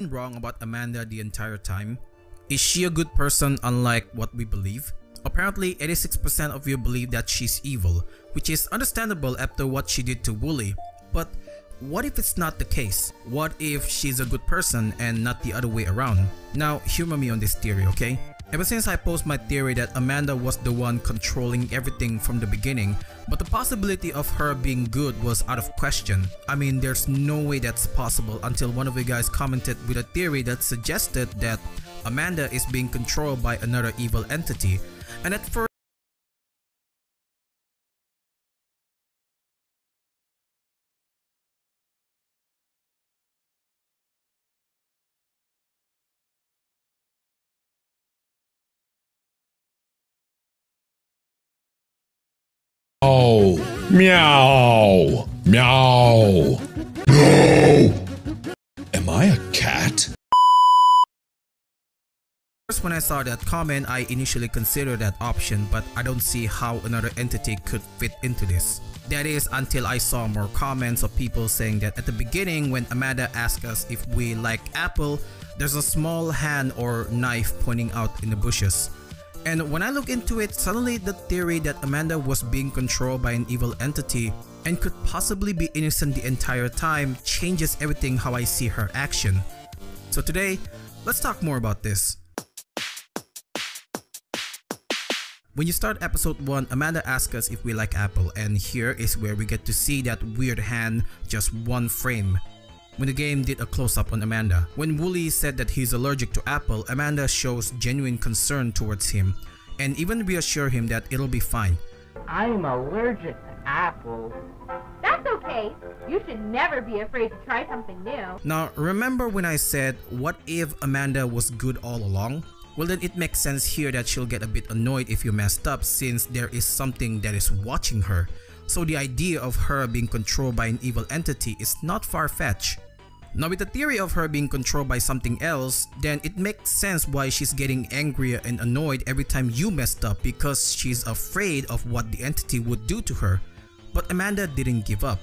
wrong about Amanda the entire time? Is she a good person unlike what we believe? Apparently 86% of you believe that she's evil, which is understandable after what she did to Wooly. But what if it's not the case? What if she's a good person and not the other way around? Now humor me on this theory, okay? Ever since I posed my theory that Amanda was the one controlling everything from the beginning, but the possibility of her being good was out of question. I mean, there's no way that's possible until one of you guys commented with a theory that suggested that Amanda is being controlled by another evil entity. And at first, Oh, meow, meow. No! Am I a cat? when I saw that comment, I initially considered that option, but I don't see how another entity could fit into this. That is until I saw more comments of people saying that at the beginning when Amanda asked us if we like apple, there's a small hand or knife pointing out in the bushes. And when I look into it, suddenly the theory that Amanda was being controlled by an evil entity and could possibly be innocent the entire time changes everything how I see her action. So today, let's talk more about this. When you start episode 1, Amanda asks us if we like apple, and here is where we get to see that weird hand just one frame. When the game did a close-up on Amanda. When Wooly said that he's allergic to apple, Amanda shows genuine concern towards him and even reassure him that it'll be fine. I'm allergic to apples. That's okay. You should never be afraid to try something new. Now, remember when I said, what if Amanda was good all along? Well, then it makes sense here that she'll get a bit annoyed if you messed up since there is something that is watching her. So the idea of her being controlled by an evil entity is not far-fetched. Now with the theory of her being controlled by something else, then it makes sense why she's getting angrier and annoyed every time you messed up because she's afraid of what the entity would do to her. But Amanda didn't give up.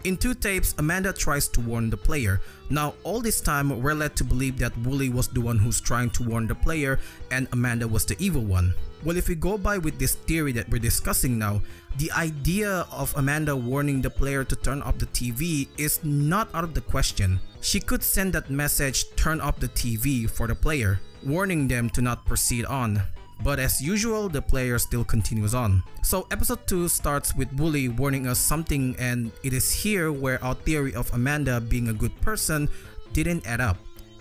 In 2 tapes, Amanda tries to warn the player. Now all this time we're led to believe that Wooly was the one who's trying to warn the player and Amanda was the evil one. Well, if we go by with this theory that we're discussing now, the idea of Amanda warning the player to turn off the TV is not out of the question. She could send that message, turn off the TV, for the player, warning them to not proceed on. But as usual, the player still continues on. So episode 2 starts with Wooly warning us something, and it is here where our theory of Amanda being a good person didn't add up.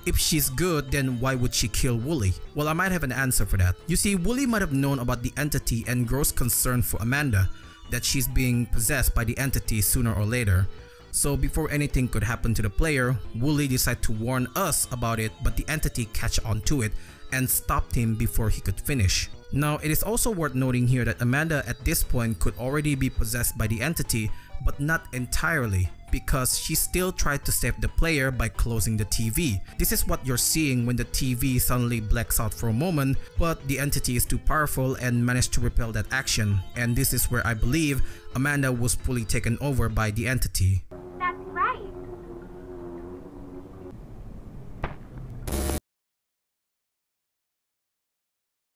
If she's good, then why would she kill Wooly? Well, I might have an answer for that. You see, Wooly might have known about the entity and grows concern for Amanda, that she's being possessed by the entity sooner or later. So before anything could happen to the player, Wooly decided to warn us about it, but the entity catch on to it and stopped him before he could finish. Now it is also worth noting here that Amanda at this point could already be possessed by the entity, but not entirely, because she still tried to save the player by closing the TV. This is what you're seeing when the TV suddenly blacks out for a moment, but the entity is too powerful and managed to repel that action, and this is where I believe Amanda was fully taken over by the entity.